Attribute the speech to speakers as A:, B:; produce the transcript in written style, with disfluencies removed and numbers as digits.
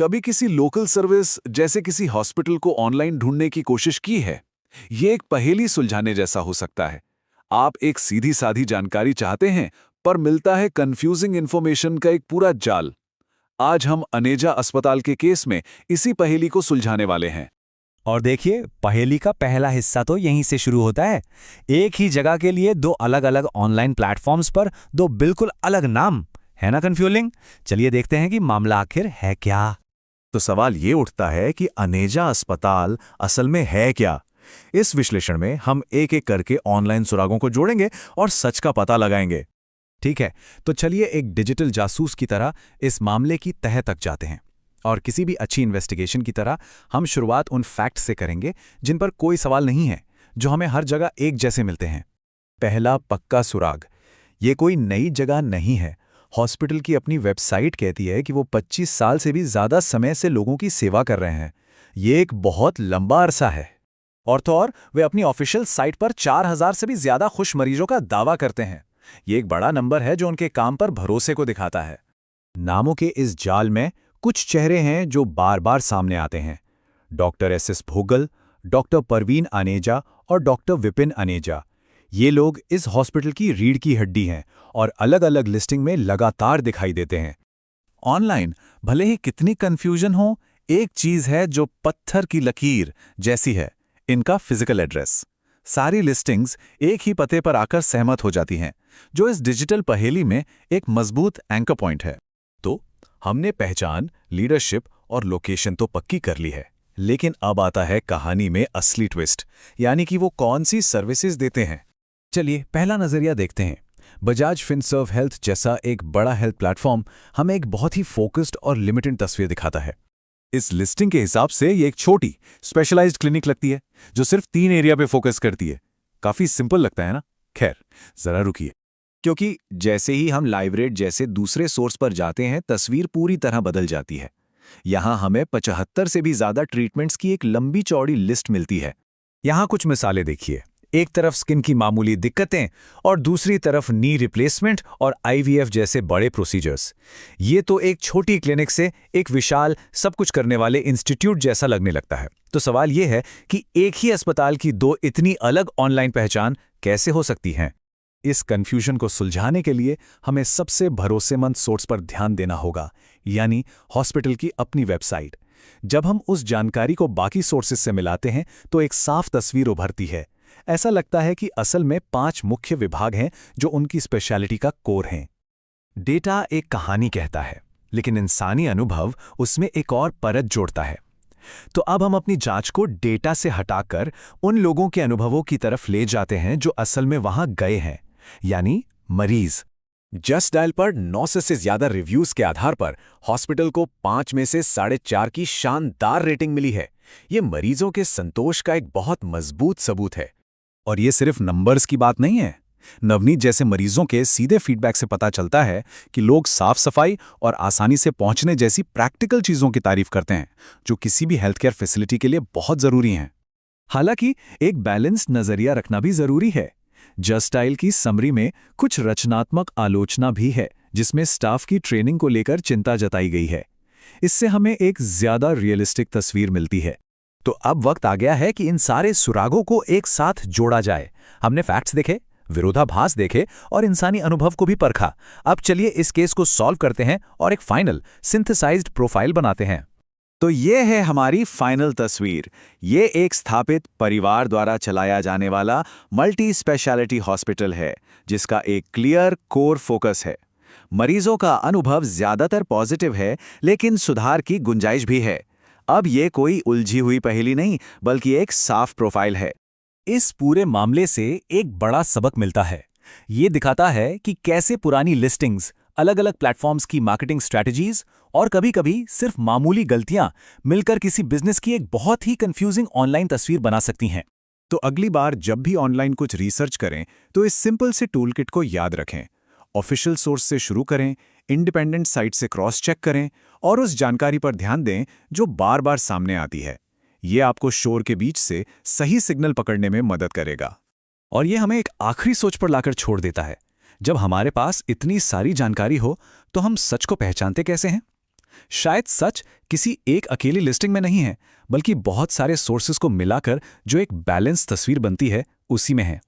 A: कभी किसी local service जैसे किसी हॉस्पिटल को ऑनलाइन ढूंढने की कोशिश की है? ये एक पहेली सुलझाने जैसा हो सकता है। आप एक सीधी साधी जानकारी चाहते हैं, पर मिलता है कंफ्यूजिंग इंफॉर्मेशन का एक पूरा जाल। आज हम अनेजा अस्पताल के केस में इसी पहेली को सुलझाने वाले हैं।
B: और देखिए, पहेली का पहला हिस्सा तो यहीं से शुरू होता है। एक ही जगह के लिए दो अलग अलग ऑनलाइन प्लेटफॉर्म्स पर दो बिल्कुल अलग नाम, है ना कंफ्यूजिंग? चलिए देखते हैं कि मामला आखिर है क्या।
C: तो सवाल ये उठता है कि अनेजा अस्पताल असल में है क्या। इस विश्लेषण में हम एक एक करके ऑनलाइन सुरागों को जोड़ेंगे और सच का पता लगाएंगे।
B: ठीक है, तो चलिए एक डिजिटल जासूस की तरह इस मामले की तह तक जाते हैं। और किसी भी अच्छी इन्वेस्टिगेशन की तरह हम शुरुआत उन फैक्ट्स से करेंगे जिन पर कोई सवाल नहीं है, जो हमें हर जगह एक जैसे मिलते हैं। पहला पक्का सुराग, ये कोई नई जगह नहीं है। हॉस्पिटल की अपनी वेबसाइट कहती है कि वो 25 साल से भी ज़्यादा समय से लोगों की सेवा कर रहे हैं। ये एक बहुत लंबा अरसा है। और तो और वे अपनी ऑफिशियल साइट पर 4000 से भी ज़्यादा खुश मरीजों का दावा करते हैं। ये एक बड़ा नंबर है जो उनके काम पर भरोसे को दिखाता है। नामों के इस जाल में कुछ चेहरे हैं जो बार बार सामने आते हैं। Doctor S Bhogal, doctor Parveen Aneja और डॉक्टर विपिन अनेजा। ये लोग इस हॉस्पिटल की रीढ़ की हड्डी हैं और अलग अलग लिस्टिंग में लगातार दिखाई देते हैं। ऑनलाइन भले ही कितनी कंफ्यूजन हो, एक चीज है जो पत्थर की लकीर जैसी है, इनका फिजिकल एड्रेस। सारी लिस्टिंग्स एक ही पते पर आकर सहमत हो जाती हैं, जो इस डिजिटल पहेली में एक मजबूत एंकर पॉइंट है। तो हमने पहचान, लीडरशिप और लोकेशन तो पक्की कर ली है, लेकिन अब आता है कहानी में असली ट्विस्ट, यानी कि वो कौन सी सर्विसेज देते हैं। चलिए पहला नजरिया देखते हैं। बजाज फिनसर्व हेल्थ जैसा एक बड़ा हेल्थ प्लेटफॉर्म हमें एक बहुत ही फोकस्ड और लिमिटेड तस्वीर दिखाता है। इस लिस्टिंग के हिसाब से ये एक छोटी स्पेशलाइज्ड क्लिनिक लगती है जो सिर्फ 3 एरिया पे फोकस करती है। काफी सिंपल लगता है ना? खैर, जरा रुकिए, क्योंकि जैसे ही हम लाइवरेट जैसे दूसरे सोर्स पर जाते हैं, तस्वीर पूरी तरह बदल जाती है। यहां हमें 75 से भी ज्यादा ट्रीटमेंट्स की एक लंबी चौड़ी लिस्ट मिलती है। यहां कुछ मिसालें देखिए। एक तरफ स्किन की मामूली दिक्कतें और दूसरी तरफ नी रिप्लेसमेंट और आईवीएफ जैसे बड़े प्रोसीजर्स। ये तो एक छोटी क्लिनिक से एक विशाल सब कुछ करने वाले इंस्टीट्यूट जैसा लगने लगता है। तो सवाल ये है कि एक ही अस्पताल की दो इतनी अलग ऑनलाइन पहचान कैसे हो सकती हैं? इस कंफ्यूजन को सुलझाने के लिए हमें सबसे भरोसेमंद सोर्स पर ध्यान देना होगा, यानी हॉस्पिटल की अपनी वेबसाइट। जब हम उस जानकारी को बाकी सोर्सेज से मिलाते हैं तो एक साफ तस्वीर उभरती है। ऐसा लगता है कि असल में 5 मुख्य विभाग हैं जो उनकी स्पेशलिटी का कोर हैं। डेटा एक कहानी कहता है, लेकिन इंसानी अनुभव उसमें एक और परत जोड़ता है। तो अब हम अपनी जांच को डेटा से हटाकर उन लोगों के अनुभवों की तरफ ले जाते हैं जो असल में वहां गए हैं, यानी मरीज। जस्ट डायल पर 900 से ज्यादा रिव्यूज के आधार पर हॉस्पिटल को 5 में से 4.5 की शानदार रेटिंग मिली है। ये मरीजों के संतोष का एक बहुत मजबूत सबूत है। और ये सिर्फ नंबर्स की बात नहीं है। नवनीत जैसे मरीजों के सीधे फीडबैक से पता चलता है कि लोग साफ सफाई और आसानी से पहुंचने जैसी प्रैक्टिकल चीजों की तारीफ करते हैं, जो किसी भी हेल्थ केयर फैसिलिटी के लिए बहुत जरूरी हैं। हालांकि एक बैलेंस्ड नजरिया रखना भी जरूरी है। जस्ट डायल की समरी में कुछ रचनात्मक आलोचना भी है, जिसमें स्टाफ की ट्रेनिंग को लेकर चिंता जताई गई है। इससे हमें एक ज्यादा रियलिस्टिक तस्वीर मिलती है। तो अब वक्त आ गया है कि इन सारे सुरागों को एक साथ जोड़ा जाए। हमने फैक्ट्स देखे, विरोधाभास देखे और इंसानी अनुभव को भी परखा। अब चलिए इस केस को सॉल्व करते हैं और एक फाइनल सिंथेसाइज्ड प्रोफाइल बनाते हैं। तो ये है हमारी फाइनल तस्वीर। ये एक स्थापित परिवार द्वारा चलाया जाने वाला मल्टी स्पेशलिटी हॉस्पिटल है, जिसका एक क्लियर कोर फोकस है। मरीजों का अनुभव ज्यादातर पॉजिटिव है, लेकिन सुधार की गुंजाइश भी है। अब ये कोई उलझी हुई पहेली नहीं, बल्कि एक साफ प्रोफाइल है। इस पूरे मामले से एक बड़ा सबक मिलता है। ये दिखाता है कि कैसे पुरानी लिस्टिंग्स, अलग अलग प्लेटफॉर्म्स की मार्केटिंग स्ट्रैटेजीज और कभी-कभी सिर्फ मामूली गलतियां मिलकर किसी बिजनेस की एक बहुत ही कंफ्यूजिंग ऑनलाइन तस्वीर बना सकती हैं। तो अगली बार जब भी ऑनलाइन कुछ रिसर्च करें, तो इस सिंपल से टूलकिट को याद रखें। ऑफिशियल सोर्स से शुरू करें, इंडिपेंडेंट साइट से क्रॉस चेक करें और उस जानकारी पर ध्यान दें जो बार बार सामने आती है। ये आपको शोर के बीच से सही सिग्नल पकड़ने में मदद करेगा। और ये हमें एक आखिरी सोच पर लाकर छोड़ देता है। जब हमारे पास इतनी सारी जानकारी हो, तो हम सच को पहचानते कैसे हैं? शायद सच किसी एक अकेली लिस्टिंग में नहीं है, बल्कि बहुत सारे सोर्सेज को मिलाकर जो एक बैलेंस तस्वीर बनती है, उसी में है।